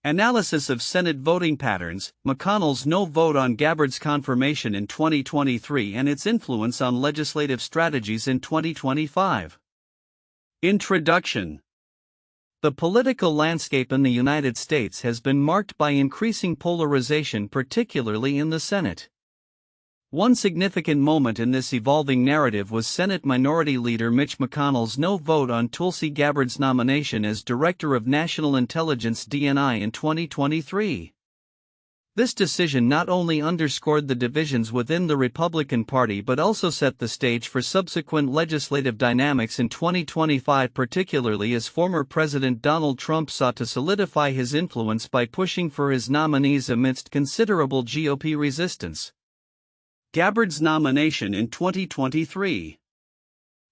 Analysis of Senate voting patterns, McConnell's no vote on Gabbard's confirmation in 2023 and its influence on legislative strategies in 2025. Introduction. The political landscape in the United States has been marked by increasing polarization, particularly in the Senate. One significant moment in this evolving narrative was Senate Minority Leader Mitch McConnell's no vote on Tulsi Gabbard's nomination as Director of National Intelligence (DNI) in 2023. This decision not only underscored the divisions within the Republican Party but also set the stage for subsequent legislative dynamics in 2025, particularly as former President Donald Trump sought to solidify his influence by pushing for his nominees amidst considerable GOP resistance. Gabbard's nomination in 2023.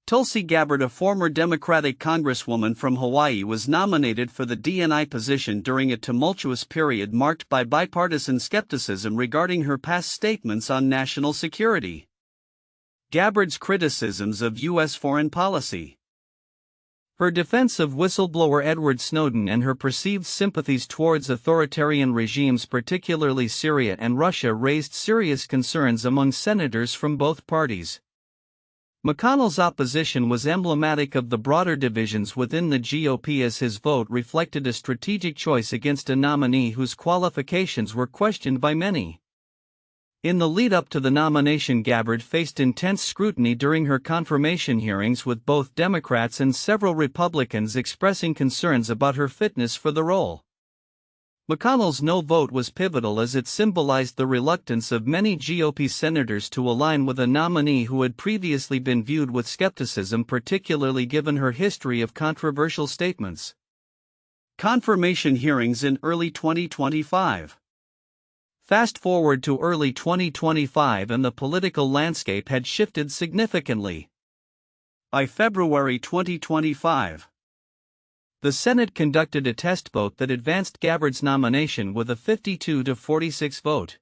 Tulsi Gabbard, a former Democratic Congresswoman from Hawaii, was nominated for the DNI position during a tumultuous period marked by bipartisan skepticism regarding her past statements on national security. Gabbard's criticisms of U.S. foreign policy. Her defense of whistleblower Edward Snowden and her perceived sympathies towards authoritarian regimes, particularly Syria and Russia, raised serious concerns among senators from both parties. McConnell's opposition was emblematic of the broader divisions within the GOP, as his vote reflected a strategic choice against a nominee whose qualifications were questioned by many. In the lead-up to the nomination, Gabbard faced intense scrutiny during her confirmation hearings, with both Democrats and several Republicans expressing concerns about her fitness for the role. McConnell's no vote was pivotal as it symbolized the reluctance of many GOP senators to align with a nominee who had previously been viewed with skepticism, particularly given her history of controversial statements. Confirmation hearings in early 2025. Fast forward to early 2025 and the political landscape had shifted significantly. By February 2025, the Senate conducted a test vote that advanced Gabbard's nomination with a 52-46 vote.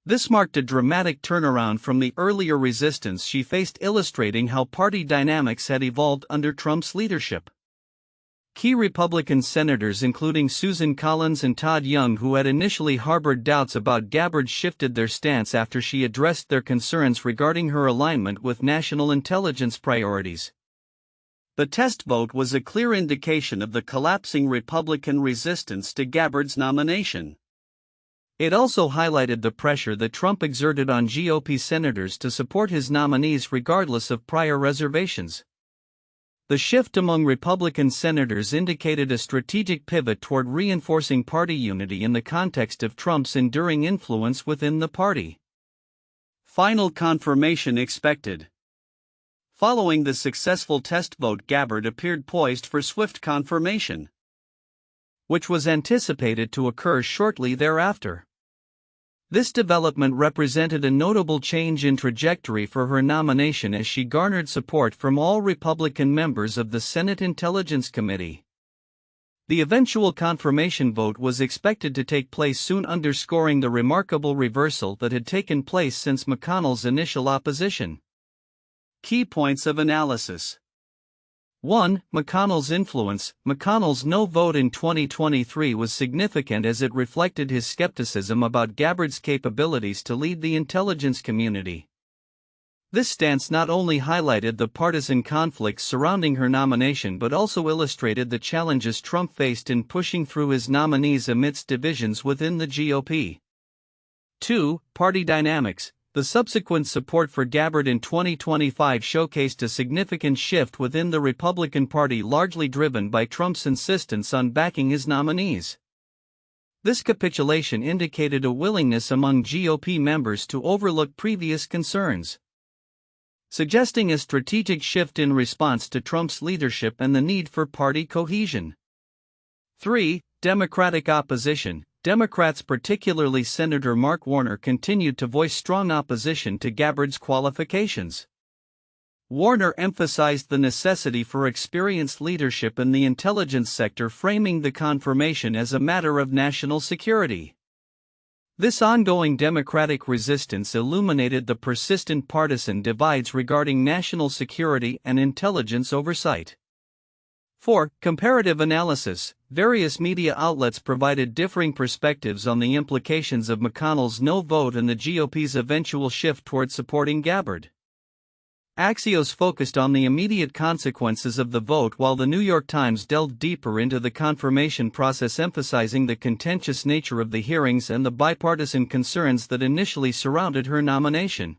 This marked a dramatic turnaround from the earlier resistance she faced, illustrating how party dynamics had evolved under Trump's leadership. Key Republican senators, including Susan Collins and Todd Young, who had initially harbored doubts about Gabbard, shifted their stance after she addressed their concerns regarding her alignment with national intelligence priorities. The test vote was a clear indication of the collapsing Republican resistance to Gabbard's nomination. It also highlighted the pressure that Trump exerted on GOP senators to support his nominees regardless of prior reservations. The shift among Republican senators indicated a strategic pivot toward reinforcing party unity in the context of Trump's enduring influence within the party. Final confirmation expected. Following the successful test vote, Gabbard appeared poised for swift confirmation, which was anticipated to occur shortly thereafter. This development represented a notable change in trajectory for her nomination, as she garnered support from all Republican members of the Senate Intelligence Committee. The eventual confirmation vote was expected to take place soon, underscoring the remarkable reversal that had taken place since McConnell's initial opposition. Key points of analysis. 1. McConnell's influence. McConnell's no vote in 2023 was significant as it reflected his skepticism about Gabbard's capabilities to lead the intelligence community. This stance not only highlighted the partisan conflicts surrounding her nomination but also illustrated the challenges Trump faced in pushing through his nominees amidst divisions within the GOP. 2. Party dynamics. The subsequent support for Gabbard in 2025 showcased a significant shift within the Republican Party, largely driven by Trump's insistence on backing his nominees. This capitulation indicated a willingness among GOP members to overlook previous concerns, suggesting a strategic shift in response to Trump's leadership and the need for party cohesion. 3. Democratic opposition. Democrats, particularly Senator Mark Warner, continued to voice strong opposition to Gabbard's qualifications. Warner emphasized the necessity for experienced leadership in the intelligence sector, framing the confirmation as a matter of national security. This ongoing Democratic resistance illuminated the persistent partisan divides regarding national security and intelligence oversight. 4. Comparative analysis. Various media outlets provided differing perspectives on the implications of McConnell's no vote and the GOP's eventual shift toward supporting Gabbard. Axios focused on the immediate consequences of the vote, while the New York Times delved deeper into the confirmation process, emphasizing the contentious nature of the hearings and the bipartisan concerns that initially surrounded her nomination.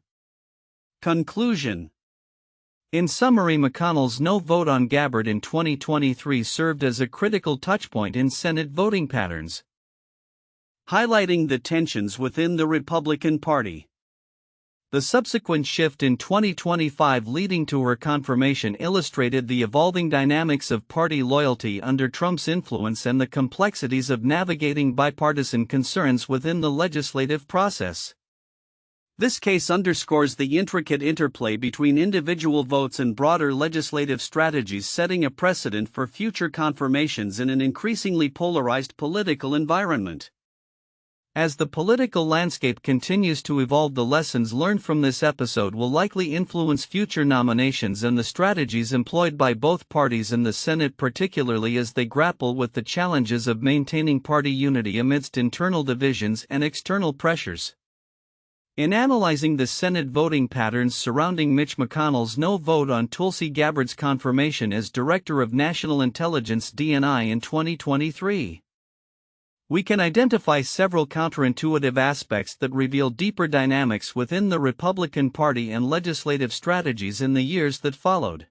Conclusion. In summary, McConnell's no vote on Gabbard in 2023 served as a critical touchpoint in Senate voting patterns, highlighting the tensions within the Republican Party. The subsequent shift in 2025 leading to her confirmation illustrated the evolving dynamics of party loyalty under Trump's influence and the complexities of navigating bipartisan concerns within the legislative process. This case underscores the intricate interplay between individual votes and broader legislative strategies, setting a precedent for future confirmations in an increasingly polarized political environment. As the political landscape continues to evolve, the lessons learned from this episode will likely influence future nominations and the strategies employed by both parties in the Senate, particularly as they grapple with the challenges of maintaining party unity amidst internal divisions and external pressures. In analyzing the Senate voting patterns surrounding Mitch McConnell's no vote on Tulsi Gabbard's confirmation as Director of National Intelligence (DNI) in 2023, we can identify several counterintuitive aspects that reveal deeper dynamics within the Republican Party and legislative strategies in the years that followed.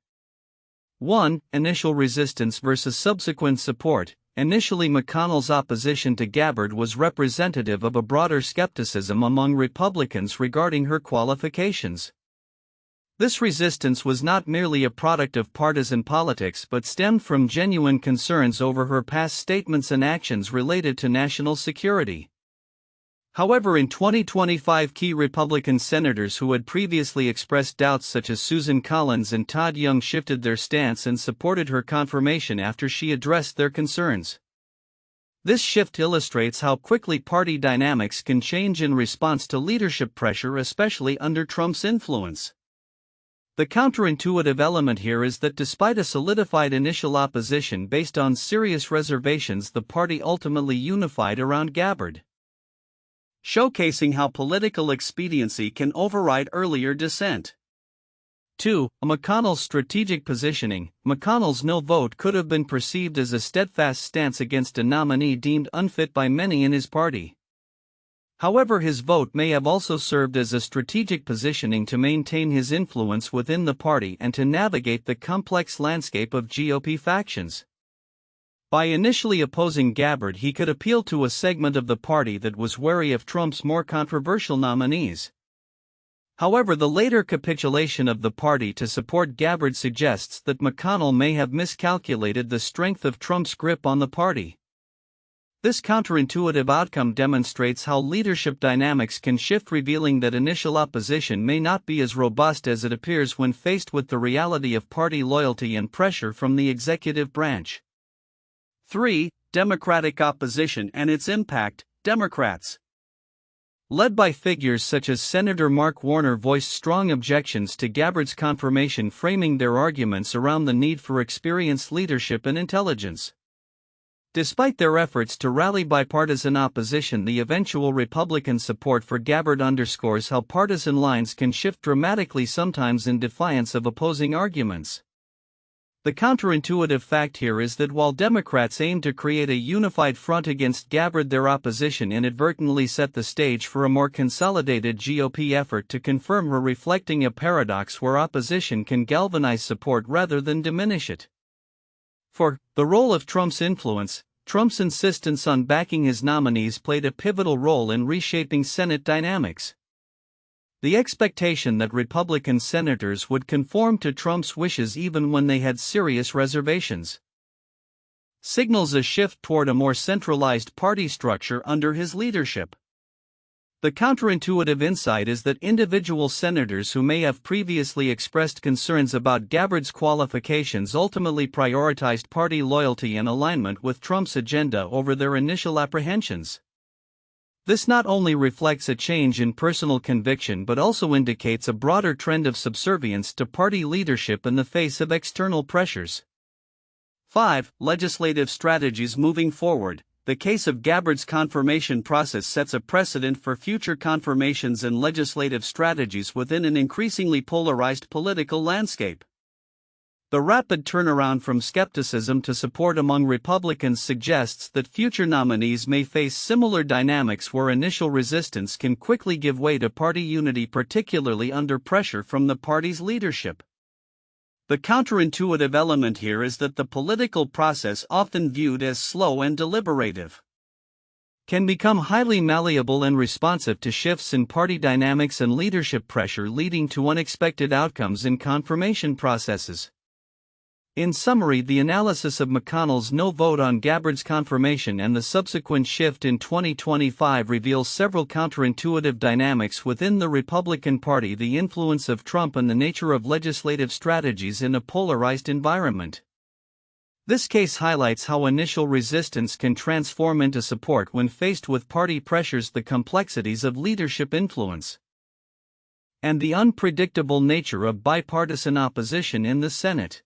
1. Initial resistance versus subsequent support. Initially, McConnell's opposition to Gabbard was representative of a broader skepticism among Republicans regarding her qualifications. This resistance was not merely a product of partisan politics but stemmed from genuine concerns over her past statements and actions related to national security. However, in 2025, key Republican senators who had previously expressed doubts, such as Susan Collins and Todd Young, shifted their stance and supported her confirmation after she addressed their concerns. This shift illustrates how quickly party dynamics can change in response to leadership pressure, especially under Trump's influence. The counterintuitive element here is that despite a solidified initial opposition based on serious reservations, the party ultimately unified around Gabbard, showcasing how political expediency can override earlier dissent. 2. McConnell's strategic positioning. McConnell's no vote could have been perceived as a steadfast stance against a nominee deemed unfit by many in his party. However, his vote may have also served as a strategic positioning to maintain his influence within the party and to navigate the complex landscape of GOP factions. By initially opposing Gabbard, he could appeal to a segment of the party that was wary of Trump's more controversial nominees. However, the later capitulation of the party to support Gabbard suggests that McConnell may have miscalculated the strength of Trump's grip on the party. This counterintuitive outcome demonstrates how leadership dynamics can shift, revealing that initial opposition may not be as robust as it appears when faced with the reality of party loyalty and pressure from the executive branch. 3. Democratic opposition and its impact. Democrats, led by figures such as Senator Mark Warner, voiced strong objections to Gabbard's confirmation, framing their arguments around the need for experienced leadership and intelligence. Despite their efforts to rally bipartisan opposition, the eventual Republican support for Gabbard underscores how partisan lines can shift dramatically, sometimes in defiance of opposing arguments. The counterintuitive fact here is that while Democrats aim to create a unified front against Gabbard, their opposition inadvertently set the stage for a more consolidated GOP effort to confirm her, reflecting a paradox where opposition can galvanize support rather than diminish it. 4. The role of Trump's influence. Trump's insistence on backing his nominees played a pivotal role in reshaping Senate dynamics. The expectation that Republican senators would conform to Trump's wishes even when they had serious reservations signals a shift toward a more centralized party structure under his leadership. The counterintuitive insight is that individual senators who may have previously expressed concerns about Gabbard's qualifications ultimately prioritized party loyalty and alignment with Trump's agenda over their initial apprehensions. This not only reflects a change in personal conviction but also indicates a broader trend of subservience to party leadership in the face of external pressures. 5. Legislative strategies moving forward. The case of Gabbard's confirmation process sets a precedent for future confirmations and legislative strategies within an increasingly polarized political landscape. The rapid turnaround from skepticism to support among Republicans suggests that future nominees may face similar dynamics where initial resistance can quickly give way to party unity, particularly under pressure from the party's leadership. The counterintuitive element here is that the political process, often viewed as slow and deliberative, can become highly malleable and responsive to shifts in party dynamics and leadership pressure, leading to unexpected outcomes in confirmation processes. In summary, the analysis of McConnell's no vote on Gabbard's confirmation and the subsequent shift in 2025 reveals several counterintuitive dynamics within the Republican Party, the influence of Trump, and the nature of legislative strategies in a polarized environment. This case highlights how initial resistance can transform into support when faced with party pressures, the complexities of leadership influence, and the unpredictable nature of bipartisan opposition in the Senate.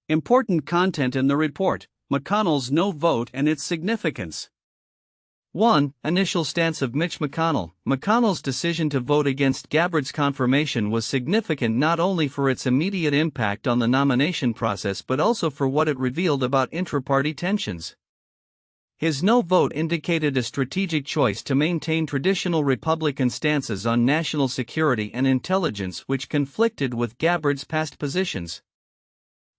Important content in the report: McConnell's no vote and its significance. 1. Initial stance of Mitch McConnell. McConnell's decision to vote against Gabbard's confirmation was significant not only for its immediate impact on the nomination process but also for what it revealed about intra-party tensions. His no vote indicated a strategic choice to maintain traditional Republican stances on national security and intelligence, which conflicted with Gabbard's past positions.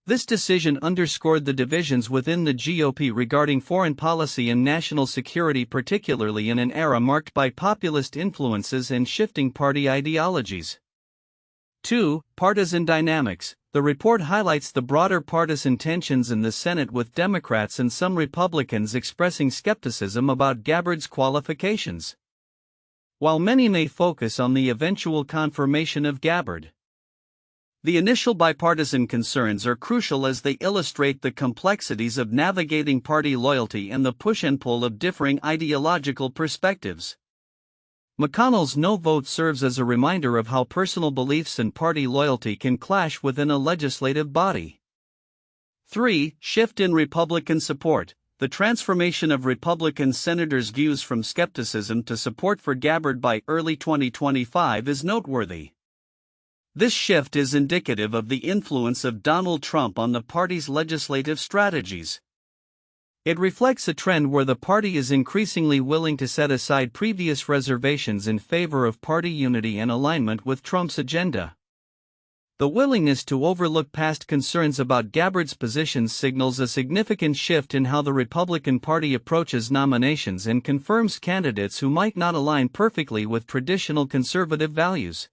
This decision underscored the divisions within the GOP regarding foreign policy and national security, particularly in an era marked by populist influences and shifting party ideologies. 2. Partisan dynamics. The report highlights the broader partisan tensions in the Senate, with Democrats and some Republicans expressing skepticism about Gabbard's qualifications. While many may focus on the eventual confirmation of Gabbard, the initial bipartisan concerns are crucial as they illustrate the complexities of navigating party loyalty and the push and pull of differing ideological perspectives. McConnell's no vote serves as a reminder of how personal beliefs and party loyalty can clash within a legislative body. 3. Shift in Republican support. The transformation of Republican senators' views from skepticism to support for Gabbard by early 2025 is noteworthy. This shift is indicative of the influence of Donald Trump on the party's legislative strategies. It reflects a trend where the party is increasingly willing to set aside previous reservations in favor of party unity and alignment with Trump's agenda. The willingness to overlook past concerns about Gabbard's positions signals a significant shift in how the Republican Party approaches nominations and confirms candidates who might not align perfectly with traditional conservative values.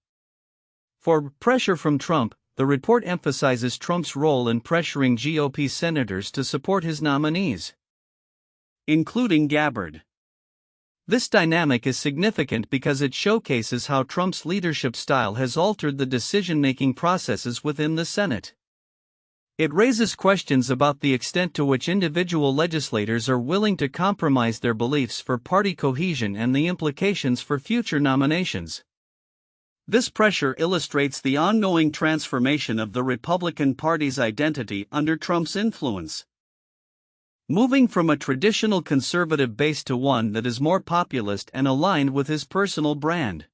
For pressure from Trump, the report emphasizes Trump's role in pressuring GOP senators to support his nominees, including Gabbard. This dynamic is significant because it showcases how Trump's leadership style has altered the decision-making processes within the Senate. It raises questions about the extent to which individual legislators are willing to compromise their beliefs for party cohesion and the implications for future nominations. This pressure illustrates the ongoing transformation of the Republican Party's identity under Trump's influence, moving from a traditional conservative base to one that is more populist and aligned with his personal brand.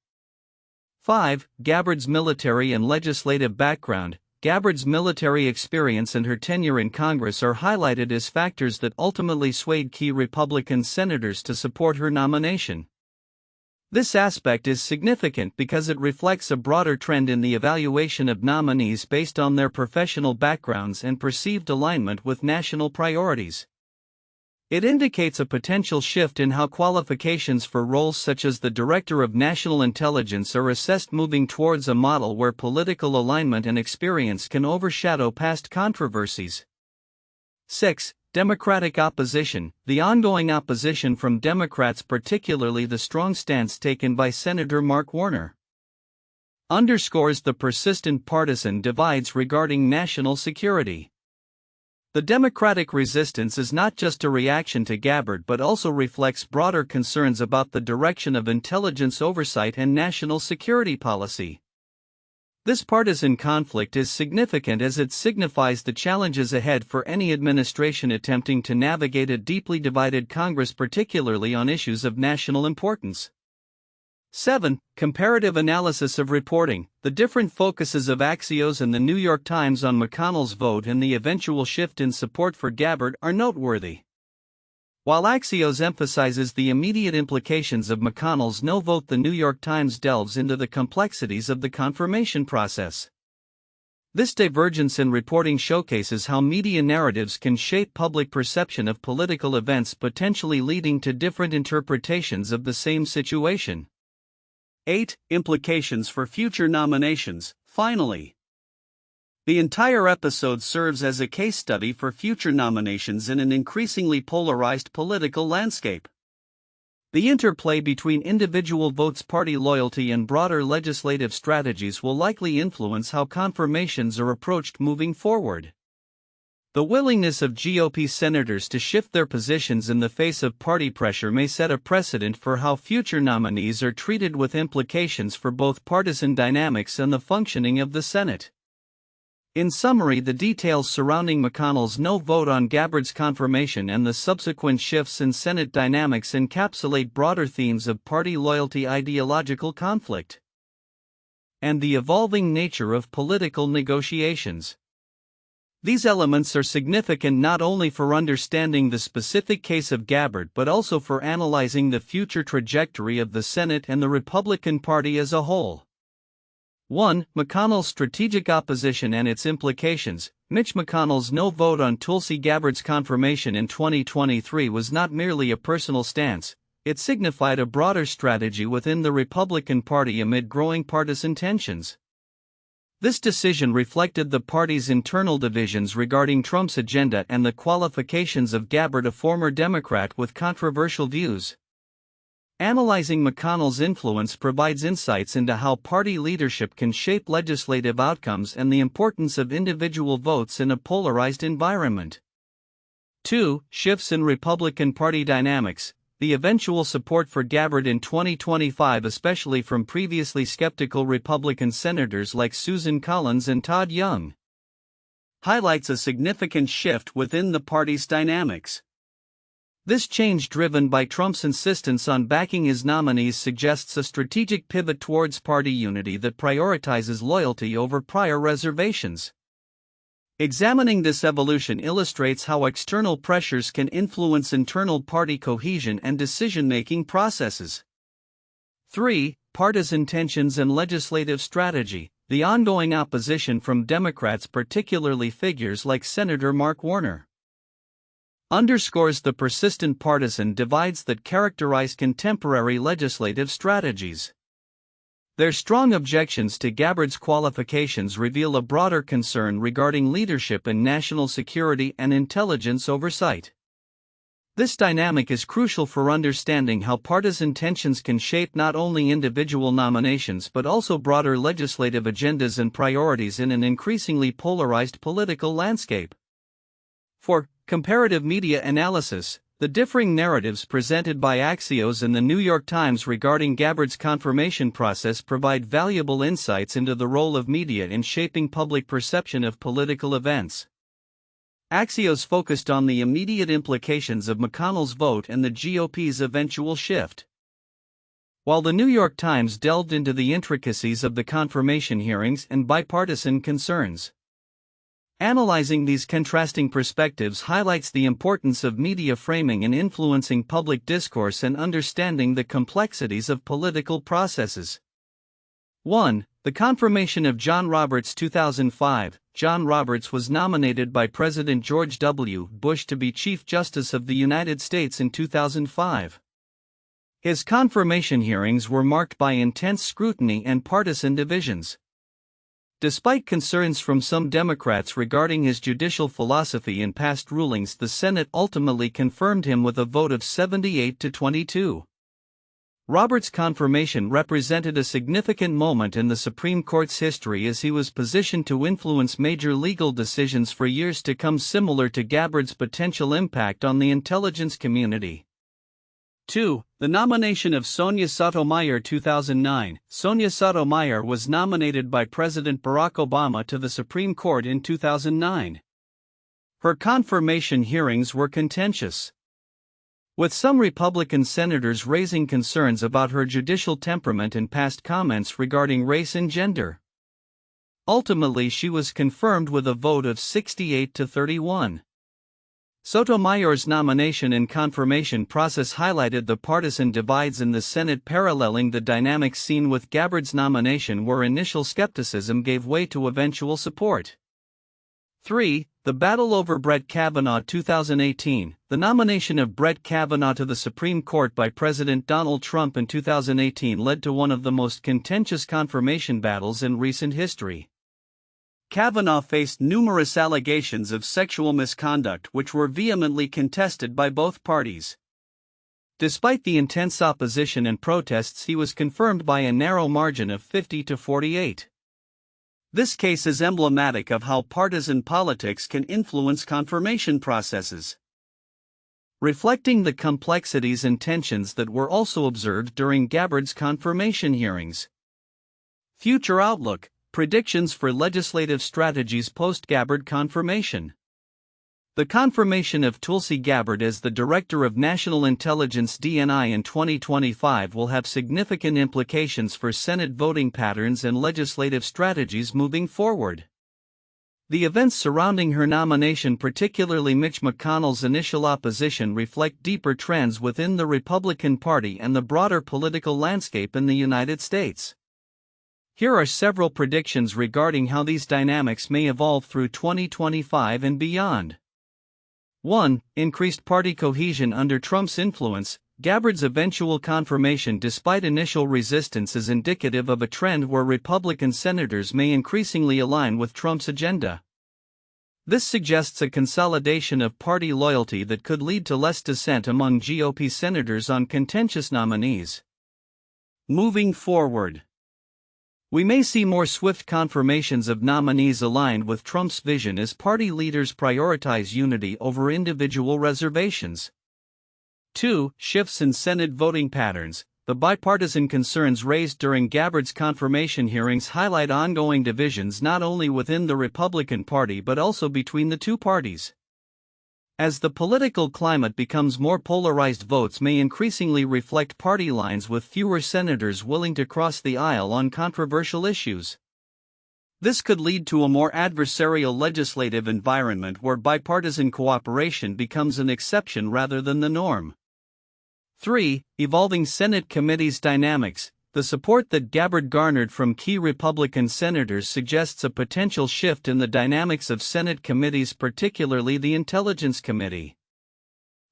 5. Gabbard's military and legislative background. Gabbard's military experience and her tenure in Congress are highlighted as factors that ultimately swayed key Republican senators to support her nomination. This aspect is significant because it reflects a broader trend in the evaluation of nominees based on their professional backgrounds and perceived alignment with national priorities. It indicates a potential shift in how qualifications for roles such as the Director of National Intelligence are assessed, moving towards a model where political alignment and experience can overshadow past controversies. 6. Democratic opposition. The ongoing opposition from Democrats, particularly the strong stance taken by Senator Mark Warner, underscores the persistent partisan divides regarding national security. The Democratic resistance is not just a reaction to Gabbard but also reflects broader concerns about the direction of intelligence oversight and national security policy. This partisan conflict is significant as it signifies the challenges ahead for any administration attempting to navigate a deeply divided Congress, particularly on issues of national importance. 7. Comparative analysis of reporting. The different focuses of Axios and the New York Times on McConnell's vote and the eventual shift in support for Gabbard are noteworthy. While Axios emphasizes the immediate implications of McConnell's no vote, the New York Times delves into the complexities of the confirmation process. This divergence in reporting showcases how media narratives can shape public perception of political events, potentially leading to different interpretations of the same situation. 8. Implications for future nominations. Finally, the entire episode serves as a case study for future nominations in an increasingly polarized political landscape. The interplay between individual votes, party loyalty, and broader legislative strategies will likely influence how confirmations are approached moving forward. The willingness of GOP senators to shift their positions in the face of party pressure may set a precedent for how future nominees are treated, with implications for both partisan dynamics and the functioning of the Senate. In summary, the details surrounding McConnell's no vote on Gabbard's confirmation and the subsequent shifts in Senate dynamics encapsulate broader themes of party loyalty, ideological conflict, and the evolving nature of political negotiations. These elements are significant not only for understanding the specific case of Gabbard but also for analyzing the future trajectory of the Senate and the Republican Party as a whole. 1. McConnell's strategic opposition and its implications. Mitch McConnell's no vote on Tulsi Gabbard's confirmation in 2023 was not merely a personal stance, it signified a broader strategy within the Republican Party amid growing partisan tensions. This decision reflected the party's internal divisions regarding Trump's agenda and the qualifications of Gabbard, a former Democrat with controversial views. Analyzing McConnell's influence provides insights into how party leadership can shape legislative outcomes and the importance of individual votes in a polarized environment. 2. Shifts in Republican Party dynamics. The eventual support for Gabbard in 2025, especially from previously skeptical Republican senators like Susan Collins and Todd Young, highlights a significant shift within the party's dynamics. This change, driven by Trump's insistence on backing his nominees, suggests a strategic pivot towards party unity that prioritizes loyalty over prior reservations. Examining this evolution illustrates how external pressures can influence internal party cohesion and decision-making processes. 3. Partisan tensions and legislative strategy. The ongoing opposition from Democrats, particularly figures like Senator Mark Warner, underscores the persistent partisan divides that characterize contemporary legislative strategies. Their strong objections to Gabbard's qualifications reveal a broader concern regarding leadership in national security and intelligence oversight. This dynamic is crucial for understanding how partisan tensions can shape not only individual nominations but also broader legislative agendas and priorities in an increasingly polarized political landscape. 4. Comparative media analysis. The differing narratives presented by Axios and the New York Times regarding Gabbard's confirmation process provide valuable insights into the role of media in shaping public perception of political events. Axios focused on the immediate implications of McConnell's vote and the GOP's eventual shift, while the New York Times delved into the intricacies of the confirmation hearings and bipartisan concerns. Analyzing these contrasting perspectives highlights the importance of media framing in influencing public discourse and understanding the complexities of political processes. 1. The confirmation of John Roberts. 2005. John Roberts was nominated by President George W. Bush to be Chief Justice of the United States in 2005. His confirmation hearings were marked by intense scrutiny and partisan divisions. Despite concerns from some Democrats regarding his judicial philosophy and past rulings, the Senate ultimately confirmed him with a vote of 78 to 22. Roberts' confirmation represented a significant moment in the Supreme Court's history as he was positioned to influence major legal decisions for years to come, similar to Gabbard's potential impact on the intelligence community. 2. The nomination of Sonia Sotomayor. 2009. Sonia Sotomayor was nominated by President Barack Obama to the Supreme Court in 2009. Her confirmation hearings were contentious, with some Republican senators raising concerns about her judicial temperament and past comments regarding race and gender. Ultimately, she was confirmed with a vote of 68 to 31. Sotomayor's nomination and confirmation process highlighted the partisan divides in the Senate, paralleling the dynamics seen with Gabbard's nomination, where initial skepticism gave way to eventual support. 3. The battle over Brett Kavanaugh. 2018. The nomination of Brett Kavanaugh to the Supreme Court by President Donald Trump in 2018 led to one of the most contentious confirmation battles in recent history. Kavanaugh faced numerous allegations of sexual misconduct which were vehemently contested by both parties. Despite the intense opposition and protests, he was confirmed by a narrow margin of 50 to 48. This case is emblematic of how partisan politics can influence confirmation processes, reflecting the complexities and tensions that were also observed during Gabbard's confirmation hearings. Future outlook. Predictions for legislative strategies post-Gabbard confirmation. The confirmation of Tulsi Gabbard as the Director of National Intelligence (DNI) in 2025 will have significant implications for Senate voting patterns and legislative strategies moving forward. The events surrounding her nomination, particularly Mitch McConnell's initial opposition, reflect deeper trends within the Republican Party and the broader political landscape in the United States. Here are several predictions regarding how these dynamics may evolve through 2025 and beyond. 1. Increased party cohesion under Trump's influence. Gabbard's eventual confirmation, despite initial resistance, is indicative of a trend where Republican senators may increasingly align with Trump's agenda. This suggests a consolidation of party loyalty that could lead to less dissent among GOP senators on contentious nominees. Moving forward, we may see more swift confirmations of nominees aligned with Trump's vision as party leaders prioritize unity over individual reservations. 2. Shifts in Senate voting patterns. The bipartisan concerns raised during Gabbard's confirmation hearings highlight ongoing divisions not only within the Republican Party but also between the two parties. As the political climate becomes more polarized, votes may increasingly reflect party lines, with fewer senators willing to cross the aisle on controversial issues. This could lead to a more adversarial legislative environment where bipartisan cooperation becomes an exception rather than the norm. 3. Evolving Senate committees dynamics. The support that Gabbard garnered from key Republican senators suggests a potential shift in the dynamics of Senate committees, particularly the Intelligence Committee.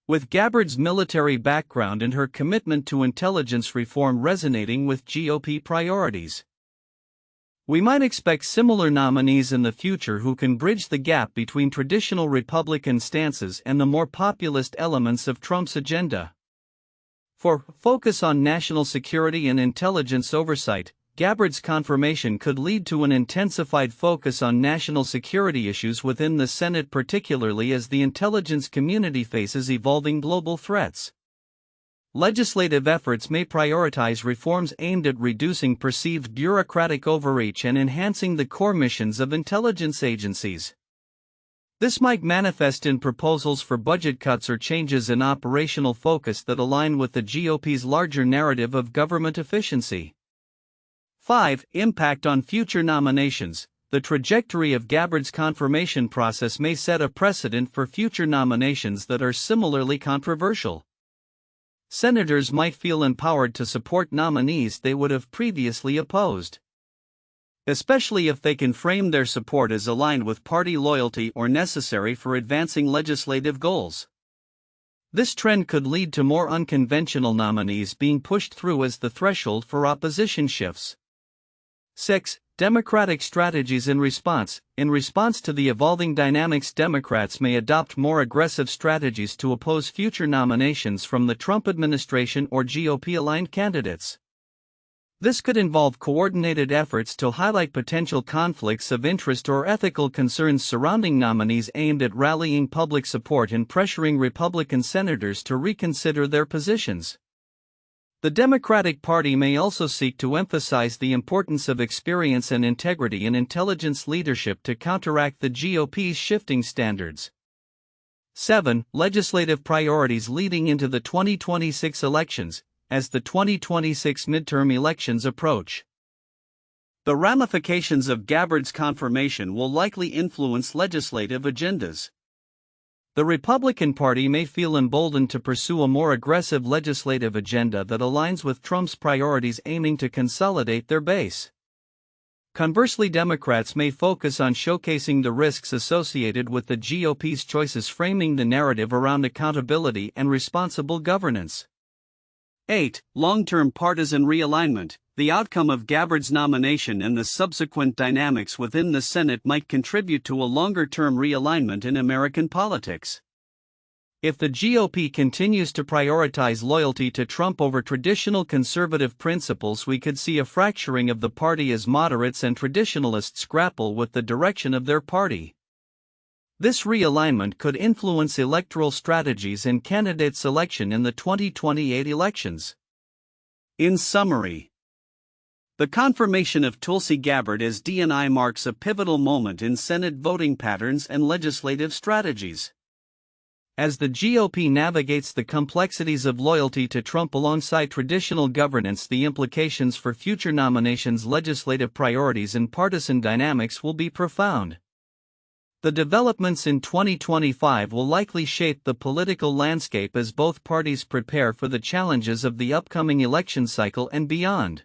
With Gabbard's military background and her commitment to intelligence reform resonating with GOP priorities, we might expect similar nominees in the future who can bridge the gap between traditional Republican stances and the more populist elements of Trump's agenda. 4. Focus on national security and intelligence oversight. Gabbard's confirmation could lead to an intensified focus on national security issues within the Senate, particularly as the intelligence community faces evolving global threats. Legislative efforts may prioritize reforms aimed at reducing perceived bureaucratic overreach and enhancing the core missions of intelligence agencies. This might manifest in proposals for budget cuts or changes in operational focus that align with the GOP's larger narrative of government efficiency. 5. Impact on future nominations. The trajectory of Gabbard's confirmation process may set a precedent for future nominations that are similarly controversial. Senators might feel empowered to support nominees they would have previously opposed, especially if they can frame their support as aligned with party loyalty or necessary for advancing legislative goals. This trend could lead to more unconventional nominees being pushed through as the threshold for opposition shifts. 6. Democratic strategies in response. In response to the evolving dynamics, Democrats may adopt more aggressive strategies to oppose future nominations from the Trump administration or GOP-aligned candidates. This could involve coordinated efforts to highlight potential conflicts of interest or ethical concerns surrounding nominees, aimed at rallying public support and pressuring Republican senators to reconsider their positions. The Democratic Party may also seek to emphasize the importance of experience and integrity in intelligence leadership to counteract the GOP's shifting standards. 7. Legislative priorities leading into the 2026 elections. As the 2026 midterm elections approach, the ramifications of Gabbard's confirmation will likely influence legislative agendas. The Republican Party may feel emboldened to pursue a more aggressive legislative agenda that aligns with Trump's priorities, aiming to consolidate their base. Conversely, Democrats may focus on showcasing the risks associated with the GOP's choices, framing the narrative around accountability and responsible governance. 8. Long-term partisan realignment. The outcome of Gabbard's nomination and the subsequent dynamics within the Senate might contribute to a longer-term realignment in American politics. If the GOP continues to prioritize loyalty to Trump over traditional conservative principles, we could see a fracturing of the party as moderates and traditionalists grapple with the direction of their party. This realignment could influence electoral strategies and candidate selection in the 2028 elections. In summary, the confirmation of Tulsi Gabbard as DNI marks a pivotal moment in Senate voting patterns and legislative strategies. As the GOP navigates the complexities of loyalty to Trump alongside traditional governance, the implications for future nominations, legislative priorities, and partisan dynamics will be profound. The developments in 2025 will likely shape the political landscape as both parties prepare for the challenges of the upcoming election cycle and beyond.